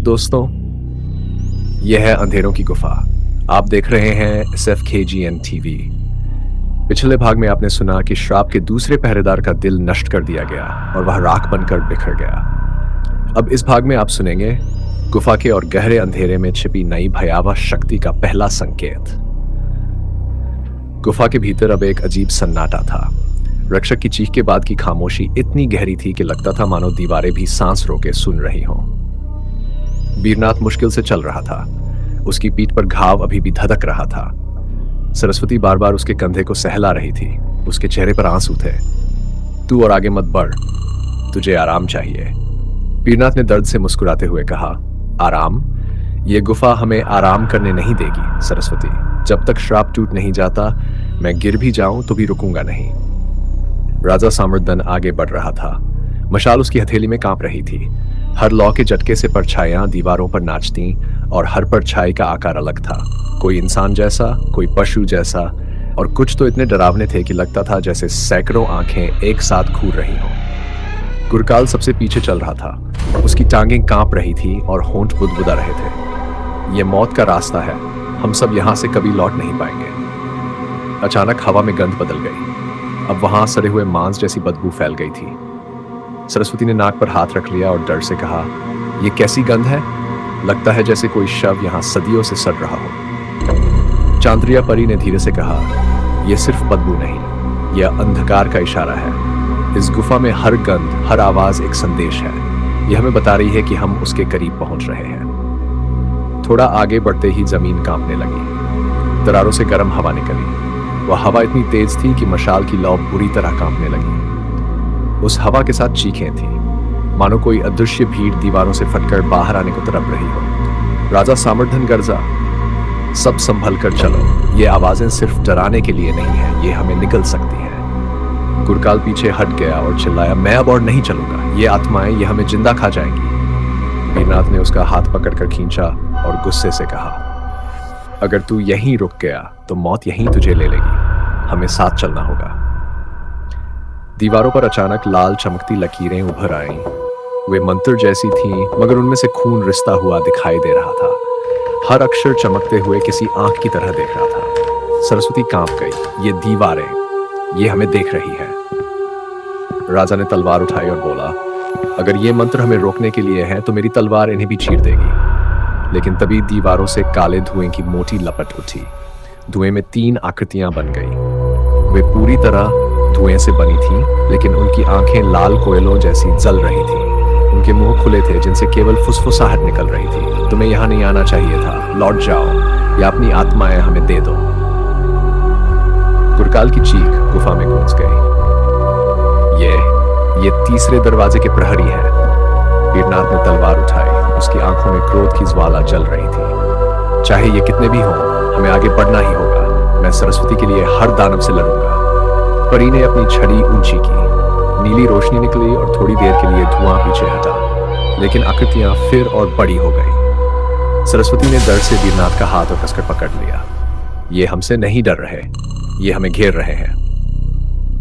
दोस्तों, यह है अंधेरों की गुफा। आप देख रहे हैं SFKGN TV। पिछले भाग में आपने सुना कि श्राप के दूसरे पहरेदार का दिल नष्ट कर दिया गया और वह राख बनकर बिखर गया। अब इस भाग में आप सुनेंगे गुफा के और गहरे अंधेरे में छिपी नई भयावह शक्ति का पहला संकेत। गुफा के भीतर अब एक अजीब सन्नाटा था। रक्षक की चीख के बाद की खामोशी इतनी गहरी थी कि लगता था मानो दीवारें भी सांस रोके सुन रही हों। वीरनाथ मुश्किल से चल रहा था। उसकी पीठ पर घाव अभी भी धधक रहा था। सरस्वती बार बार उसके कंधे को सहला रही थी। उसके चेहरे पर आंसू थे। तू और आगे मत बढ़, तुझे आराम चाहिए। वीरनाथ ने दर्द से मुस्कुराते हुए कहा, आराम? यह गुफा हमें आराम करने नहीं देगी सरस्वती। जब तक श्राप टूट नहीं जाता, मैं गिर भी जाऊं तो भी रुकूंगा नहीं। राजा सामर्दन आगे बढ़ रहा था। मशाल उसकी हथेली में कांप रही थी। हर लौ के झटके से परछाइयां दीवारों पर नाचती और हर परछाई का आकार अलग था। कोई इंसान जैसा, कोई पशु जैसा, और कुछ तो इतने डरावने थे कि लगता था जैसे सैकड़ों आंखें एक साथ घूर रही हों। गुरकाल सबसे पीछे चल रहा था। उसकी टांगें कांप रही थी और होंठ बुदबुदा रहे थे। यह मौत का रास्ता है, हम सब यहां से कभी लौट नहीं पाएंगे। अचानक हवा में गंध बदल गई। अब वहां सड़े हुए मांस जैसी बदबू फैल गई थी। सरस्वती ने नाक पर हाथ रख लिया और डर से कहा, यह कैसी गंध है? लगता है जैसे कोई शव यहां सदियों से सड़ रहा हो। चांद्रिया परी ने धीरे से कहा, यह सिर्फ बदबू नहीं, यह अंधकार का इशारा है। इस गुफा में हर गंध, हर आवाज एक संदेश है। यह हमें बता रही है कि हम उसके करीब पहुंच रहे हैं। थोड़ा आगे बढ़ते ही जमीन कांपने लगी। दरारों से गर्म हवा निकली। वह हवा इतनी तेज थी कि मशाल की लौ बुरी तरह कांपने लगी। उस हवा के साथ चीखें थी, मानो कोई अदृश्य भीड़ दीवारों से फटकर बाहर आने को तड़प रही हो। राजा सामर्दन गर्जा, सब संभल कर चलो। ये आवाजें सिर्फ डराने के लिए नहीं है, ये हमें निगल सकती हैं। गुरकाल पीछे हट गया और चिल्लाया, मैं अब और नहीं चलूंगा। ये आत्माएं ये हमें जिंदा खा जाएंगी। वीरनाथ ने उसका हाथ पकड़कर खींचा और गुस्से से कहा, अगर तू यहीं रुक गया तो मौत यहीं तुझे ले लेगी। हमें साथ चलना होगा। दीवारों पर अचानक लाल चमकती लकीरें उभर आईं। वे मंत्र जैसी थीं, मगर उनमें से खून रिसता हुआ दिखाई दे रहा था। हर अक्षर चमकते हुए किसी आंख की तरह देख रहा था। सरस्वती कांप गई। ये दीवारें, ये हमें देख रही है। राजा ने तलवार उठाई और बोला, अगर ये मंत्र हमें रोकने के लिए है तो मेरी तलवार इन्हें भी चीर देगी। लेकिन तभी दीवारों से काले धुएं की मोटी लपट उठी। धुएं में 3 आकृतियां बन गई। वे पूरी तरह धुएं से बनी थीं, लेकिन उनकी आंखें लाल कोयलों जैसी जल रही थीं। उनके मुंह खुले थे जिनसे केवल फुसफुसाहट निकल रही थी। तुम्हें यहां नहीं आना चाहिए था, लौट जाओ या अपनी आत्माएं हमें दे दो। गुरकाल की चीख गुफा में गूंज गई। ये तीसरे दरवाजे के प्रहरी हैं। वीरनाथ ने तलवार उठाई। उसकी आंखों में क्रोध की ज्वाला जल रही थी। चाहे ये कितने भी हों, हमें आगे बढ़ना ही होगा। मैं सरस्वती के लिए हर दानव से लड़ूंगा। परी ने अपनी छड़ी ऊंची की। नीली रोशनी निकली और थोड़ी देर के लिए धुआं पीछे हटा, लेकिन आकृतियां फिर और बड़ी हो गई। सरस्वती ने डर से वीरनाथ का हाथ और कसकर पकड़ लिया। ये हमसे नहीं डर रहे, ये हमें घेर रहे हैं।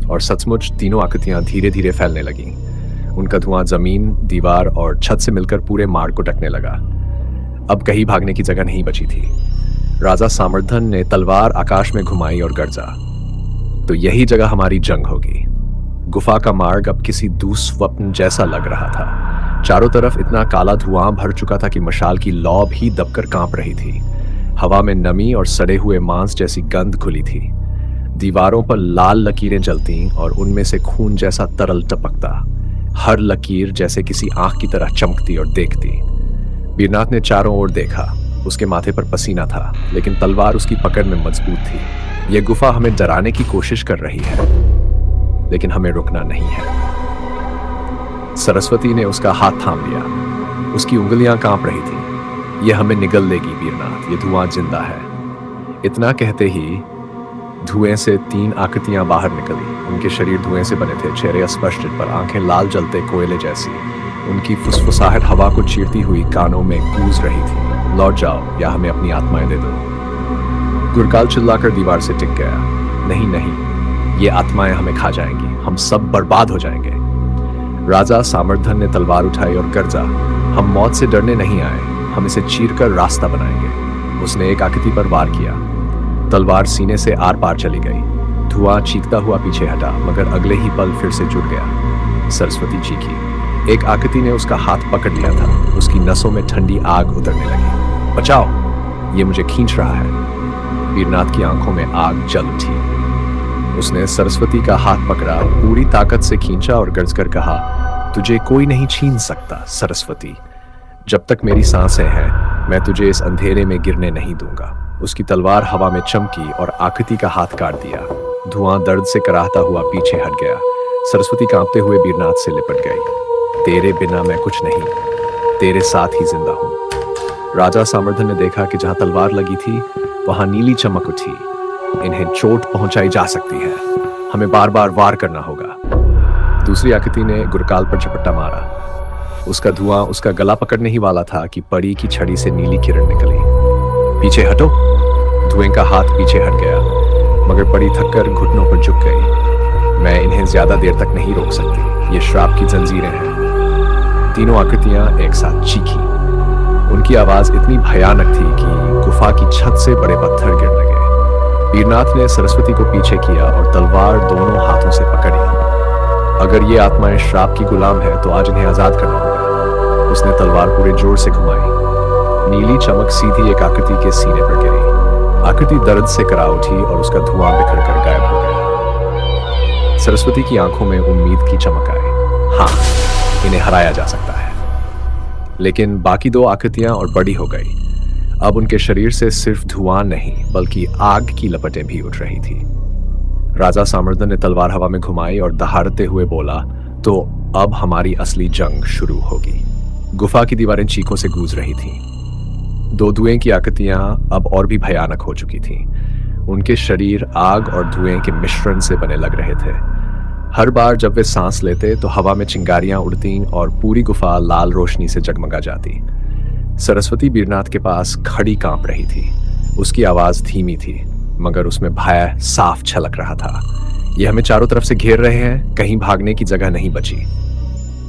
और सचमुच तीनों आकृतियां धीरे धीरे फैलने लगीं। उनका धुआं जमीन, दीवार और छत से मिलकर पूरे मार्ग को ढकने लगा। अब कहीं भागने की जगह नहीं बची थी। राजा सामर्दन ने तलवार आकाश में घुमाई और गर्जा, तो यही जगह हमारी जंग होगी। गुफा का मार्ग अब किसी दुस्वप्न जैसा लग रहा था। चारों तरफ इतना काला धुआं भर चुका था कि मशाल की लौ भी दबकर कांप रही थी। हवा में नमी और सड़े हुए मांस जैसी गंध खुली थी। दीवारों पर लाल लकीरें जलती और उनमें से खून जैसा तरल टपकता। हर लकीर जैसे किसी आंख की तरह चमकती और देखती। वीरनाथ ने चारों ओर देखा। उसके माथे पर पसीना था, लेकिन तलवार उसकी पकड़ में मजबूत थी। यह गुफा हमें डराने की कोशिश कर रही है, लेकिन हमें रुकना नहीं है। सरस्वती ने उसका हाथ थाम लिया। उसकी उंगलियां कांप रही थीं। यह हमें निगल लेगी वीरनाथ, ये धुआं जिंदा है। इतना कहते ही धुएं से 3 आकृतियां बाहर निकली। उनके शरीर धुएं से बने थे, चेहरे स्पष्ट पर, आंखें लाल जलते कोयले जैसी। उनकी फुसफुसाहट हवा को चीरती हुई कानों में गूंज रही थी। लौट जाओ या हमें अपनी आत्माएं दे दो। गुरकाल चिल्लाकर दीवार से टिक गया। नहीं नहीं, ये आत्माएं हमें खा जाएंगी, हम सब बर्बाद हो जाएंगे। राजा सामर्दन ने तलवार उठाई और गर्जा, हम मौत से डरने नहीं आए, हम इसे चीरकर रास्ता बनाएंगे। उसने एक आकृति पर वार किया। तलवार सीने से आर पार चली गई। धुआं चीखता हुआ पीछे हटा, मगर अगले ही पल फिर से जुड़ गया। सरस्वती चीखी। एक आकृति ने उसका हाथ पकड़ लिया था। उसकी नसों में ठंडी आग उतरने लगी। बचाओ, ये मुझे खींच रहा है। वीरनाथ की आंखों में आग जल उठी। उसने सरस्वती का हाथ पकड़ा, पूरी ताकत से खींचा और गरज कर कहा, तुझे कोई नहीं छीन सकता सरस्वती। जब तक मेरी सांसें हैं, मैं तुझे इस अंधेरे में गिरने नहीं दूंगा। उसकी तलवार हवा में चमकी और आकृति का हाथ काट दिया। धुआं दर्द से कराहता हुआ पीछे हट गया। सरस्वती कांपते हुए वीरनाथ से लिपट गई। तेरे बिना मैं कुछ नहीं, तेरे साथ ही जिंदा हूं। राजा सामर्धन ने देखा कि जहां तलवार लगी थी वहां नीली चमक उठी। इन्हें चोट पहुंचाई जा सकती है, हमें बार बार वार करना होगा। दूसरी आकृति ने गुरकाल पर झपट्टा मारा। उसका धुआं उसका गला पकड़ने ही वाला था कि परी की छड़ी से नीली किरण निकली। पीछे हटो। धुएं का हाथ पीछे हट गया, मगर परी थककर घुटनों पर झुक गई। मैं इन्हें ज्यादा देर तक नहीं रोक सकती, ये श्राप की जंजीरें हैं। तीनों आकृतियां एक साथ चीखी। उनकी आवाज इतनी भयानक थी कि गुफा की छत से बड़े पत्थर गिर लगे। वीरनाथ ने सरस्वती को पीछे किया और तलवार दोनों हाथों से पकड़ी। अगर ये आत्माएं श्राप की गुलाम है तो आज इन्हें आजाद करना होगा। उसने तलवार पूरे जोर से घुमाई। नीली चमक सीधी एक आकृति के सीने पर गिरी। आकृति दर्द से करा उठी और उसका धुआं बिखर कर गायब हो गया। सरस्वती की आंखों में उम्मीद की चमक आई। हाँ, इन्हें हराया जा सकता है। लेकिन बाकी दो आकृतियां और बड़ी हो गई। अब उनके शरीर से सिर्फ धुआं नहीं बल्कि आग की लपटें भी उठ रही थी। राजा सामर्धन ने तलवार हवा में घुमाई और दहाड़ते हुए बोला, तो अब हमारी असली जंग शुरू होगी। गुफा की दीवारें चीखों से गूंज रही थीं। दो धुएं की आकृतियां अब और भी भयानक हो चुकी थीं। उनके शरीर आग और धुएं के मिश्रण से बने लग रहे थे। हर बार जब वे सांस लेते तो हवा में चिंगारियां उड़ती और पूरी गुफा लाल रोशनी से जगमगा जाती। सरस्वती वीरनाथ के पास खड़ी कांप रही थी। उसकी आवाज धीमी थी, मगर उसमें भय साफ छलक रहा था। ये हमें चारों तरफ से घेर रहे हैं, कहीं भागने की जगह नहीं बची।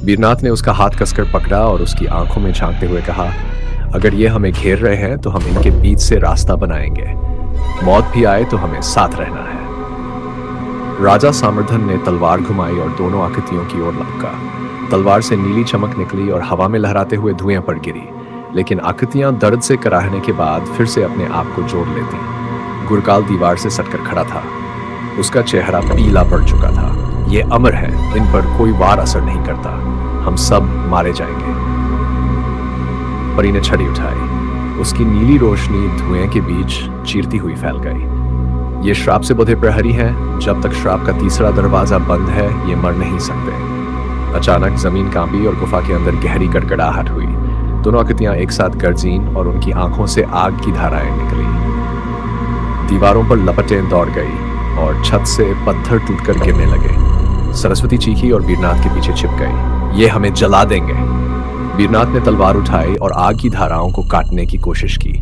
वीरनाथ ने उसका हाथ कसकर पकड़ा और उसकी आंखों में झांकते हुए कहा, अगर ये हमें घेर रहे हैं तो हम इनके बीच से रास्ता बनाएंगे। मौत भी आए तो हमें साथ रहना है। राजा सामर्धन ने तलवार घुमाई और दोनों आकृतियों की ओर लपका। तलवार से नीली चमक निकली और हवा में लहराते हुए धुएं पर गिरी, लेकिन आकृतियां दर्द से कराहने के बाद फिर से अपने आप को जोड़ लेती। गुरकाल दीवार से सटकर खड़ा था। उसका चेहरा पीला पड़ चुका था। ये अमर है, इन पर कोई वार असर नहीं करता। हम सब मारे जाएंगे। परी ने छड़ी उठाई। उसकी नीली रोशनी धुएं के बीच चीरती हुई फैल गई। ये श्राप से बंधे प्रहरी हैं। जब तक श्राप का तीसरा दरवाजा बंद है, ये मर नहीं सकते। अचानक जमीन कांपी और गुफा के अंदर गहरी गड़गड़ाहट हुई। दोनों आकृतियां एक साथ गर्जीं और उनकी आंखों से आग की धाराएं निकली। दीवारों पर लपटें दौड़ गई और छत से पत्थर टूटकर गिरने लगे। सरस्वती चीखी और वीरनाथ के पीछे छिप गई। ये हमें जला देंगे। वीरनाथ ने तलवार उठाई और आग की धाराओं को काटने की कोशिश की।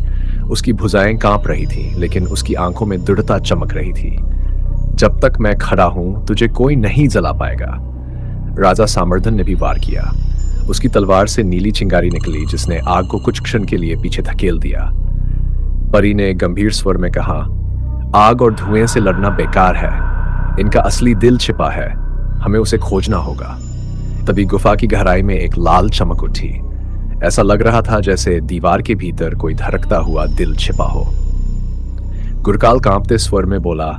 उसकी भुजाएं कांप रही थीं, लेकिन उसकी आंखों में दृढ़ता चमक रही थी। जब तक मैं खड़ा हूं, तुझे कोई नहीं जला पाएगा। राजा सामर्धन ने भी वार किया। उसकी तलवार से नीली चिंगारी निकली, जिसने आग को कुछ क्षण के लिए पीछे धकेल दिया। परी ने गंभीर स्वर में कहा, आग और धुएं से लड़ना बेकार है। इनका असली दिल छिपा है, हमें उसे खोजना होगा। तभी गुफा की गहराई में एक लाल चमक उठी। ऐसा लग रहा था जैसे दीवार के भीतर कोई धड़कता हुआ दिल छिपा हो। गुरकाल कांपते स्वर में बोला,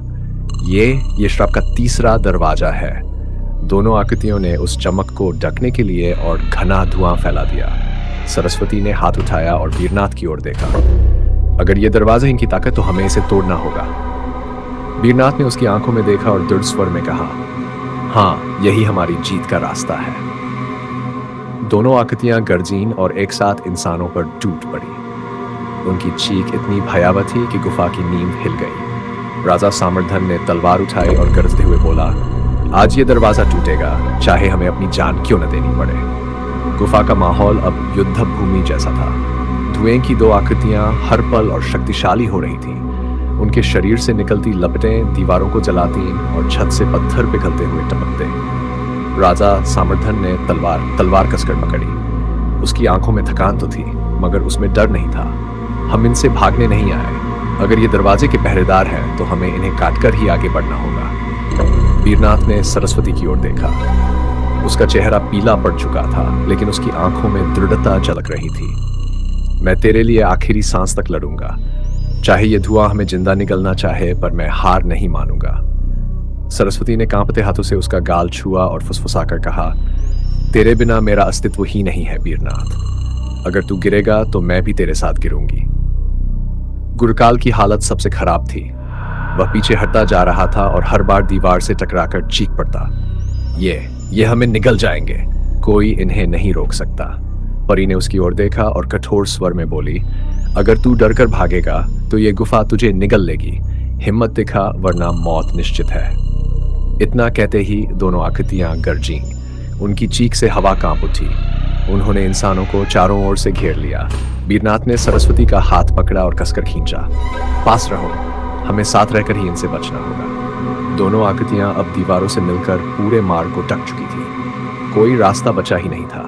ये श्राप का तीसरा दरवाजा है। दोनों आकृतियों ने उस चमक को ढकने के लिए और घना धुआं फैला दिया। सरस्वती ने हाथ उठाया और वीरनाथ की ओर देखा। अगर ये दरवाजा इनकी ताकत तो हमें इसे तोड़ना होगा। वीरनाथ ने उसकी आंखों में देखा और दृढ़ स्वर में कहा, हाँ, यही हमारी जीत का रास्ता है। दोनों आकृतियां गर्जीं और एक साथ इंसानों पर टूट पड़ी। उनकी चीख इतनी भयावह थी कि गुफा की नींव हिल गई। राजा सामर्धन ने तलवार उठाई और गरजते हुए बोला, आज ये दरवाजा टूटेगा, चाहे हमें अपनी जान क्यों न देनी पड़े। गुफा का माहौल अब युद्ध भूमि जैसा था। धुएं की दो आकृतियां हर पल और शक्तिशाली हो रही थीं। उनके शरीर से निकलती लपटें दीवारों को जलाती और छत से पत्थर पिघलते हुए टपकते। राजा सामर्धन ने तलवार कसकर पकड़ी। उसकी आंखों में थकान तो थी, मगर उसमें डर नहीं था। हम इनसे भागने नहीं आए। अगर ये दरवाजे के पहरेदार हैं तो हमें इन्हें काटकर ही आगे बढ़ना होगा। वीरनाथ ने सरस्वती की ओर देखा। उसका चेहरा पीला पड़ चुका था, लेकिन उसकी आंखों में दृढ़ता झलक रही थी। मैं तेरे लिए आखिरी सांस तक लड़ूंगा, चाहे ये धुआं हमें जिंदा निगलना चाहे, पर मैं हार नहीं मानूंगा। सरस्वती ने कांपते हाथों से उसका गाल छुआ और फुसफुसाकर कहा, तेरे बिना मेरा अस्तित्व ही नहीं है वीरनाथ। अगर तू गिरेगा तो मैं भी तेरे साथ गिरूंगी। गुरकाल की हालत सबसे खराब थी। वह पीछे हटता जा रहा था और हर बार दीवार से टकराकर चीख पड़ता, ये हमें निगल जाएंगे, कोई इन्हें नहीं रोक सकता। परी ने उसकी ओर देखा और कठोर स्वर में बोली, अगर तू डरकर भागेगा तो ये गुफा तुझे निगल लेगी। हिम्मत दिखा, वरना मौत निश्चित है। इतना कहते ही दोनों आकृतियां गरजीं। उनकी चीख से हवा कांप उठी। उन्होंने इंसानों को चारों ओर से घेर लिया। वीरनाथ ने सरस्वती का हाथ पकड़ा और कसकर खींचा। पास रहो, हमें साथ रहकर ही इनसे बचना होगा। दोनों आकृतियां अब दीवारों से मिलकर पूरे मार्ग को ढक चुकी थी। कोई रास्ता बचा ही नहीं था।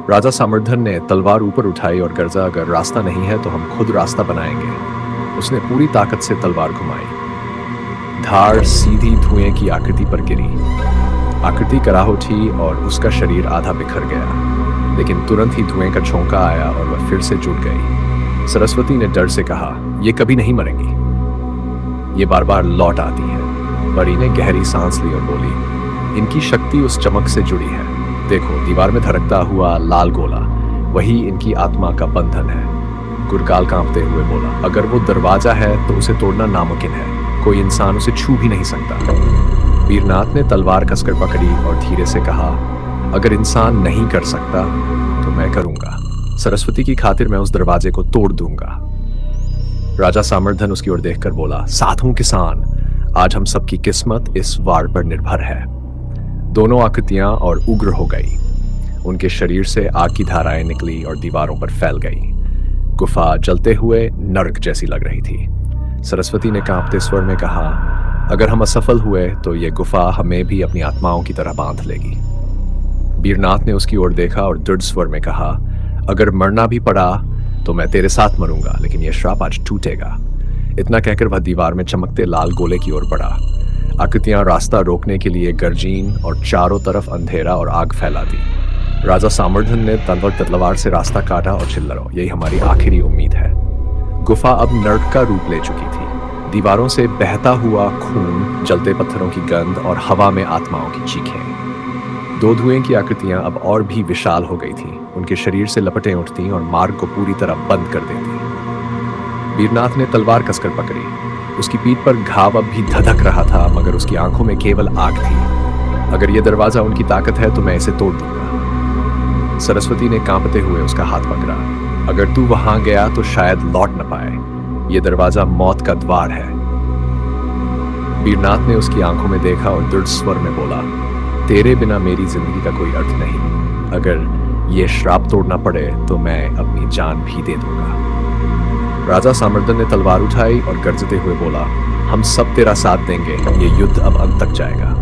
राजा सामर्धन ने तलवार ऊपर उठाई और गर्जा, अगर रास्ता नहीं है तो हम खुद रास्ता बनाएंगे। उसने पूरी ताकत से तलवार घुमाई। धार सीधी धुएं की आकृति पर गिरी। आकृति कराह उठी और उसका शरीर आधा बिखर गया, लेकिन तुरंत ही धुएं का झोंका आया और वह फिर से जुट गई। सरस्वती ने डर से कहा, ये कभी नहीं मरेंगी, ये बार बार लौट आती है। परी ने गहरी सांस ली और बोली, इनकी शक्ति उस चमक से जुड़ी है। देखो, दीवार में धड़कता हुआ लाल गोला, वही इनकी आत्मा का बंधन है। गुरकाल कांपते हुए बोला, अगर वो दरवाजा है तो उसे तोड़ना नामुमकिन है। कोई इंसान उसे छू भी नहीं सकता। वीरनाथ ने तलवार कसकर पकड़ी और धीरे से कहा, अगर इंसान नहीं कर सकता तो मैं करूंगा। सरस्वती की खातिर मैं उस दरवाजे को तोड़ दूंगा। राजा सामर्धन उसकी ओर देखकर बोला, साधु किसान, आज हम सबकी किस्मत इस वार पर निर्भर है। दोनों आकृतियां और उग्र हो गई। उनके शरीर से आग की धाराएं निकली और दीवारों पर फैल गई। गुफा जलते हुए नरक जैसी लग रही थी। सरस्वती ने कांपते स्वर में कहा, अगर हम असफल हुए तो ये गुफा हमें भी अपनी आत्माओं की तरह बांध लेगी। वीरनाथ ने उसकी ओर देखा और दृढ़ स्वर में कहा, अगर मरना भी पड़ा तो मैं तेरे साथ मरूंगा, लेकिन यह श्राप आज टूटेगा। इतना कहकर वह दीवार में चमकते लाल गोले की ओर बढ़ा। आकृतियां रास्ता रोकने के लिए गर्जीन और चारों तरफ अंधेरा और आग फैला दी। राजा सामर्धन ने तलवार से रास्ता काटा और चिल्लाया, यही हमारी आखिरी उम्मीद है। गुफा अब नर्क का रूप ले चुकी थी। दीवारों से बहता हुआ खून, जलते पत्थरों की गंध और हवा में आत्माओं की चीखें। दो धुएं की आकृतियां अब और भी विशाल हो गई थीं। उनके शरीर से लपटें उठती और मार्ग को पूरी तरह बंद कर देती। वीरनाथ ने तलवार कसकर पकड़ी। उसकी पीठ पर घाव अब भी धधक रहा था, मगर उसकी आंखों में केवल आग थी। अगर यह दरवाजा उनकी ताकत है तो मैं इसे तोड़ दूंगा। सरस्वती ने कांपते हुए उसका हाथ पकड़ा। अगर तू वहां गया तो शायद लौट न पाए। यह दरवाजा मौत का द्वार है। वीरनाथ ने उसकी आंखों में देखा और दृढ़ स्वर में बोला, तेरे बिना मेरी जिंदगी का कोई अर्थ नहीं। अगर ये श्राप तोड़ना पड़े तो मैं अपनी जान भी दे दूंगा। राजा सामर्धन ने तलवार उठाई और गरजते हुए बोला, हम सब तेरा साथ देंगे, ये युद्ध अब अंत तक जाएगा।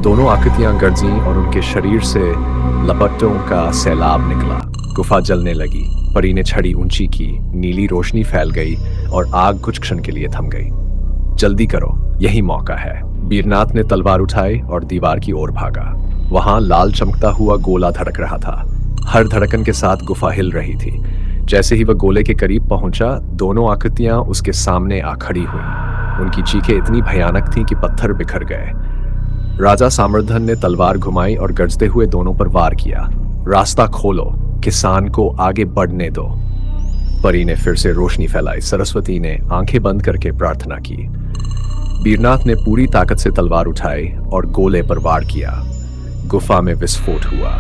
दोनों आकृतियां गरजी और उनके शरीर से लपटों का सैलाब निकला। गुफा जलने लगी। परी ने छड़ी ऊंची की, नीली रोशनी फैल गई और आग कुछ क्षण के लिए थम गई। जल्दी करो, यही मौका है। वीरनाथ ने तलवार उठाई और दीवार की ओर भागा। वहां लाल चमकता हुआ गोला धड़क रहा था। हर धड़कन के साथ गुफा हिल रही थी। जैसे ही वह गोले के करीब पहुंचा, दोनों आकृतियां उसके सामने आ खड़ी हुई। उनकी चीखें इतनी भयानक थीं कि पत्थर बिखर गए। राजा सामर्धन ने तलवार घुमाई और गरजते हुए दोनों पर वार किया। रास्ता खोलो, किसान को आगे बढ़ने दो। परी ने फिर से रोशनी फैलाई। सरस्वती ने आंखें बंद करके प्रार्थना की। वीरनाथ ने पूरी ताकत से तलवार उठाई और गोले पर वार किया। गुफा में विस्फोट हुआ।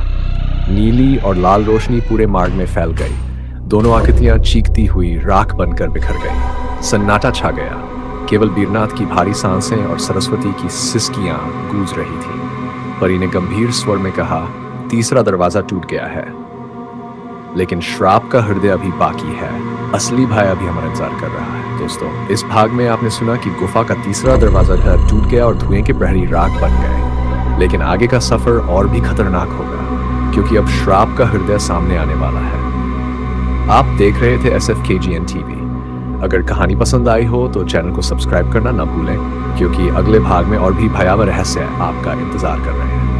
नीली और लाल रोशनी पूरे मार्ग में फैल गई। दोनों आकृतियां चीखती हुई राख बनकर बिखर गई। सन्नाटा छा गया। केवल वीरनाथ की भारी सांसें और सरस्वती की सिसकियां गूंज रही थीं। परी ने गंभीर स्वर में कहा, तीसरा दरवाजा टूट गया है, लेकिन श्राप का हृदय अभी बाकी है। असली भाई अभी हमारा इंतजार कर रहा है। दोस्तों, इस भाग में आपने सुना कि गुफा का तीसरा दरवाजा टूट गया और धुएं के प्रहरी राख बन गए। लेकिन आगे का सफर और भी खतरनाक होगा, क्योंकि अब श्राप का हृदय सामने आने वाला है। आप देख रहे थे SFKGN TV। अगर कहानी पसंद आई हो तो चैनल को सब्सक्राइब करना ना भूलें, क्योंकि अगले भाग में और भी भयावह रहस्य आपका इंतजार कर रहे हैं।